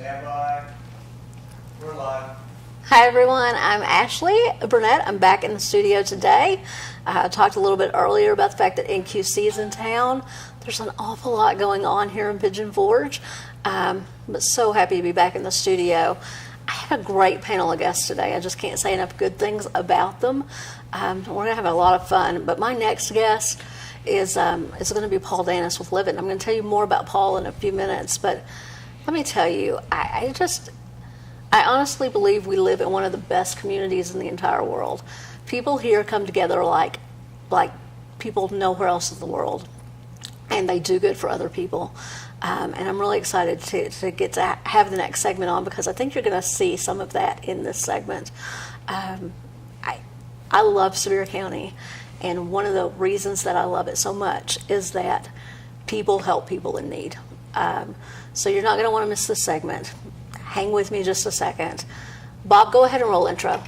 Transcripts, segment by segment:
Stand by. We're live. Hi everyone, I'm Ashley Burnett. I'm back in the studio today. I talked a little bit earlier about the fact that NQC is in town. There's an awful lot going on here in Pigeon Forge. But so happy to be back in the studio. I have a great panel of guests today. I just can't say enough good things about them. We're going to have a lot of fun. But my next guest is going to be Paul Danis with Live It. I'm going to tell you more about Paul in a few minutes. But let me tell you, I honestly believe we live in one of the best communities in the entire world. People here come together like people nowhere else in the world, and they do good for other people. And I'm really excited to get to have the next segment on, because I think you're going to see some of that in this segment. I love Sevier County, and one of the reasons that I love it so much is that people help people in need. So you're not going to want to miss this segment. Hang with me just a second. Bob, go ahead and roll intro.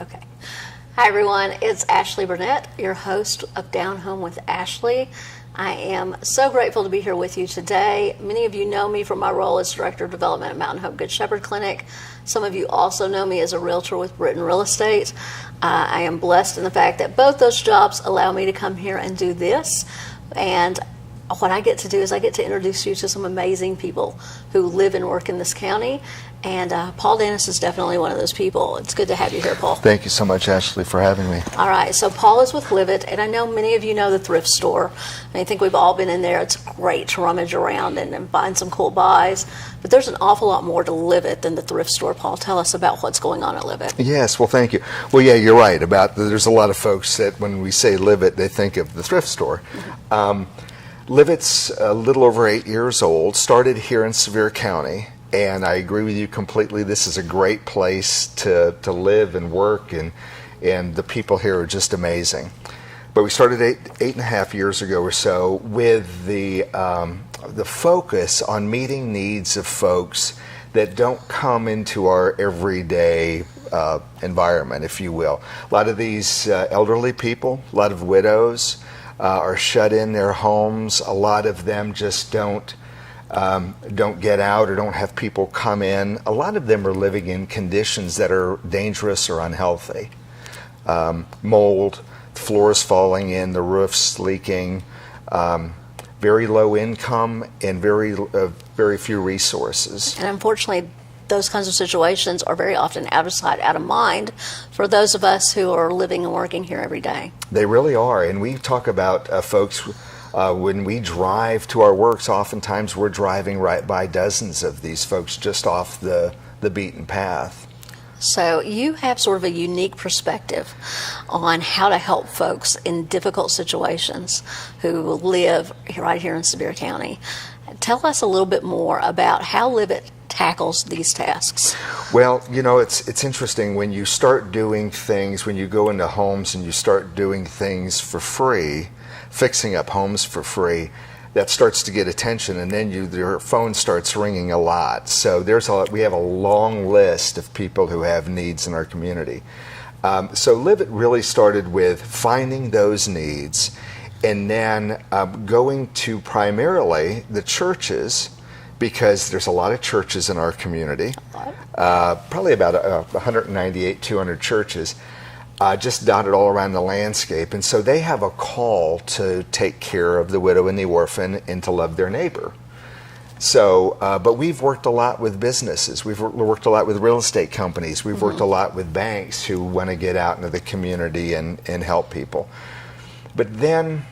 Okay. Hi everyone, it's Ashley Burnett, your host of Down Home with Ashley. I am so grateful to be here with you today. Many of you know me from my role as Director of Development at Mountain Hope Good Shepherd Clinic. Some of you also know me as a realtor with Britton Real Estate. I am blessed in the fact that both those jobs allow me to come here and do this. And what I get to do is I get to introduce you to some amazing people who live and work in this county. And Paul Danis is definitely one of those people. It's good to have you here, Paul. Thank you so much, Ashley, for having me. All right, so Paul is with Live It, and I know many of you know the thrift store. I think we've all been in there. It's great to rummage around and find some cool buys. But there's an awful lot more to Live It than the thrift store. Paul, tell us about what's going on at Live It. Yes, well, thank you. Well, yeah, you're right. There's a lot of folks that when we say Live It, they think of the thrift store. Live It's a little over 8 years old, started here in Sevier County. And I agree with you completely. This is a great place to live and work, and the people here are just amazing. But we started eight and a half years ago or so with the focus on meeting needs of folks that don't come into our everyday environment, if you will. A lot of these elderly people, a lot of widows are shut in their homes. A lot of them just don't get out or don't have people come in. A lot of them are living in conditions that are dangerous or unhealthy. Mold, floors falling in, the roofs leaking, very low income, and very few resources. And unfortunately, those kinds of situations are very often out of sight, out of mind for those of us who are living and working here every day. They really are. And we talk about folks. When we drive to our works, oftentimes we're driving right by dozens of these folks just off the beaten path. So you have sort of a unique perspective on how to help folks in difficult situations who live right here in Sevier County. Tell us a little bit more about how Live It tackles these tasks. Well, you know, it's interesting when you start doing things, when you go into homes and you start doing things for free, fixing up homes for free, that starts to get attention, and then your phone starts ringing a lot. So we have a long list of people who have needs in our community. So Live It really started with finding those needs, and then going to primarily the churches, because there's a lot of churches in our community, probably about 198, 200 churches. Just dotted all around the landscape. And so they have a call to take care of the widow and the orphan and to love their neighbor. So, but we've worked a lot with businesses. We've worked a lot with real estate companies. We've worked a lot with banks who want to get out into the community and help people. But then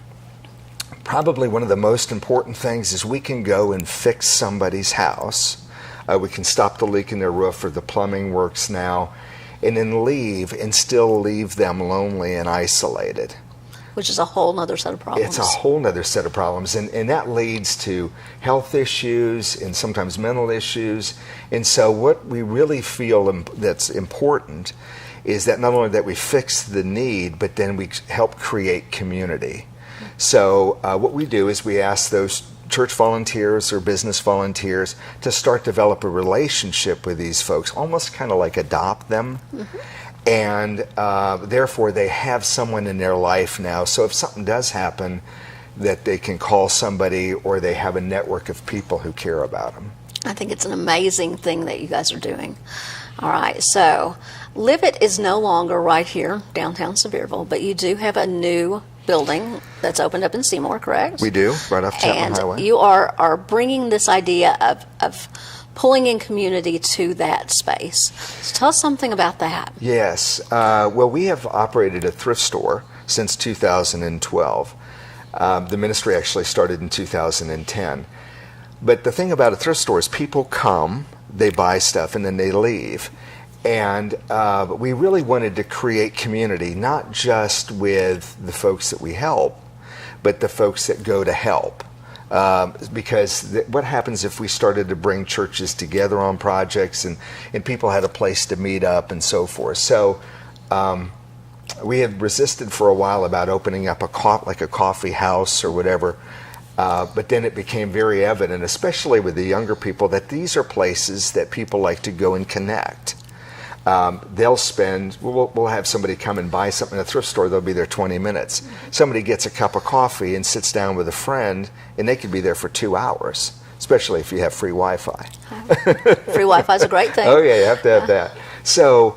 probably one of the most important things is we can go and fix somebody's house. We can stop the leak in their roof, or the plumbing works now, and then leave and still leave them lonely and isolated. Which is a whole nother set of problems. It's a whole nother set of problems, and that leads to health issues and sometimes mental issues. And so what we really feel that's important is that not only that we fix the need, but then we help create community. So what we do is we ask those church volunteers or business volunteers to start develop a relationship with these folks, almost kind of like adopt them. Mm-hmm. And therefore, they have someone in their life now. So if something does happen, that they can call somebody, or they have a network of people who care about them. I think it's an amazing thing that you guys are doing. All right, so Live It is no longer right here, downtown Sevierville, but you do have a new building that's opened up in Seymour, correct? We do, right off Chapman and Highway. You are bringing this idea of pulling in community to that space. So tell us something about that. Yes. Well, we have operated a thrift store since 2012. The ministry actually started in 2010. But the thing about a thrift store is people come, they buy stuff, and then they leave. And we really wanted to create community, not just with the folks that we help, but the folks that go to help. Because what happens if we started to bring churches together on projects, and people had a place to meet up and so forth. So we had resisted for a while about opening up like a coffee house or whatever. But then it became very evident, especially with the younger people, that these are places that people like to go and connect. We'll have somebody come and buy something at a thrift store, they'll be there 20 minutes. Somebody gets a cup of coffee and sits down with a friend, and they could be there for 2 hours, especially if you have free Wi-Fi. Free Wi-Fi is a great thing. Oh yeah, you have to have that. So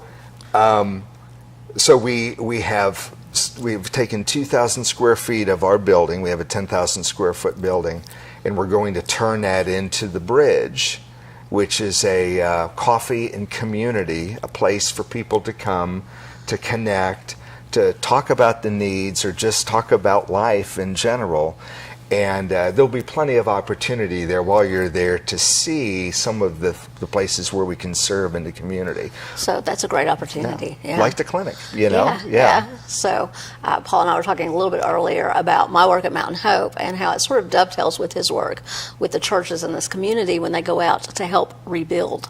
we've taken 2,000 square feet of our building, we have a 10,000 square foot building, and we're going to turn that into the Bridge, which is a coffee and community, a place for people to come, to connect, to talk about the needs, or just talk about life in general. And there'll be plenty of opportunity there while you're there to see some of the places where we can serve in the community. So that's a great opportunity. Yeah. Like the clinic, you know? Yeah. So Paul and I were talking a little bit earlier about my work at Mountain Hope and how it sort of dovetails with his work with the churches in this community when they go out to help rebuild.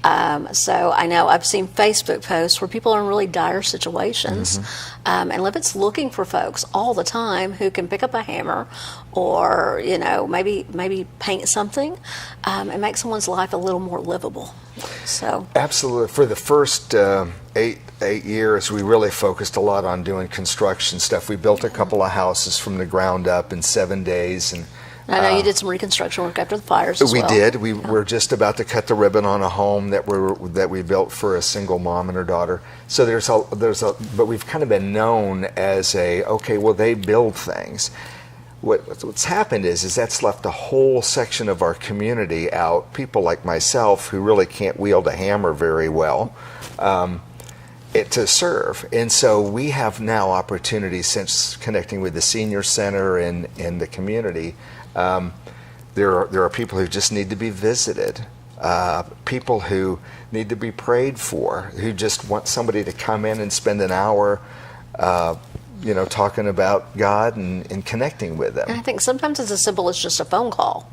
So I know I've seen Facebook posts where people are in really dire situations, and Live It's looking for folks all the time who can pick up a hammer, or maybe paint something, and make someone's life a little more livable. So absolutely, for the first 8 years, we really focused a lot on doing construction stuff. We built a couple of houses from the ground up in 7 days, and I know you did some reconstruction work after the fires as well. We did. We were just about to cut the ribbon on a home that we built for a single mom and her daughter. So but we've kind of been known as they build things. What's happened is that's left a whole section of our community out, people like myself who really can't wield a hammer very well, to serve. And so we have now opportunities, since connecting with the senior center and the community. There are people who just need to be visited, people who need to be prayed for, who just want somebody to come in and spend an hour talking about God and connecting with them. And I think sometimes it's as simple as just a phone call.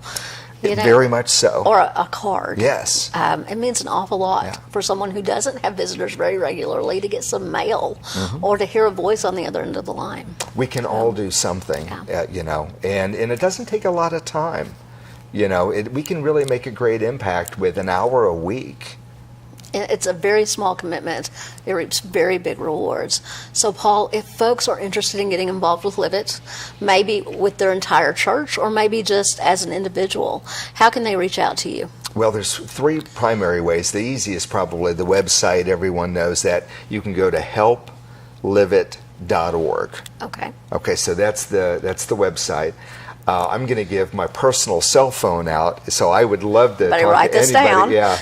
Very much so. Or a card. Yes. It means an awful lot for someone who doesn't have visitors very regularly to get some mail or to hear a voice on the other end of the line. We can all do something, and it doesn't take a lot of time. We can really make a great impact with an hour a week. It's a very small commitment. It reaps very big rewards. So, Paul, if folks are interested in getting involved with Live It, maybe with their entire church or maybe just as an individual, how can they reach out to you? Well, there's 3 primary ways. The easiest, probably the website. Everyone knows that. You can go to helpliveit.org. Okay, so that's the website. I'm going to give my personal cell phone out, so I would love to talk write to this anybody. down.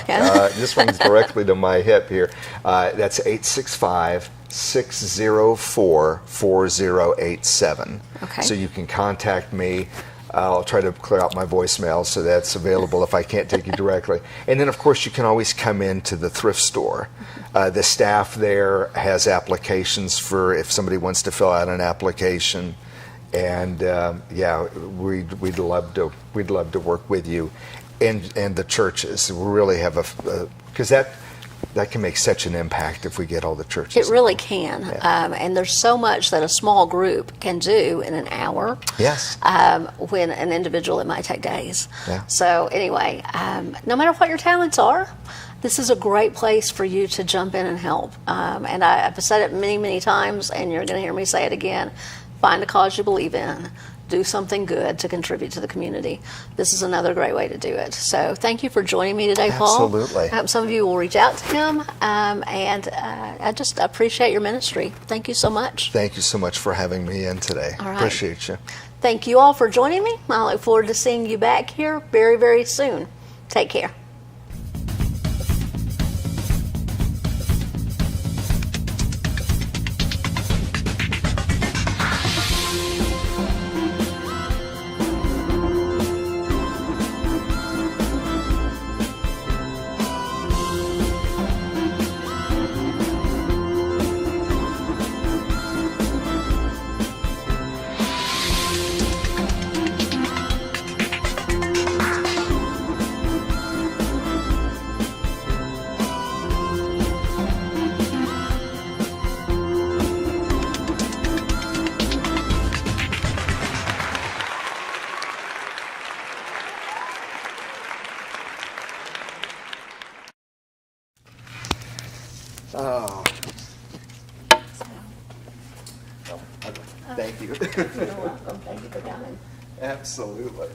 This one's directly to my hip here. That's 865 604-4087. Okay. So you can contact me. I'll try to clear out my voicemail so that's available if I can't take you directly. And then, of course, you can always come into the thrift store. The staff there has applications for if somebody wants to fill out an application. And yeah, we'd love to work with you and the churches. We really have because that can make such an impact if we get all the churches. It really can. Yeah. And there's so much that a small group can do in an hour. Yes. When an individual, it might take days. Yeah. So anyway, no matter what your talents are, this is a great place for you to jump in and help. And I've said it many, many times, and you're going to hear me say it again. Find a cause you believe in. Do something good to contribute to the community. This is another great way to do it. So thank you for joining me today, Paul. Absolutely. Some of you will reach out to him, and I just appreciate your ministry. Thank you so much. Thank you so much for having me in today. All right. Appreciate you. Thank you all for joining me. I look forward to seeing you back here very, very soon. Take care. Oh. Thank you. You're welcome. Thank you for coming. Absolutely.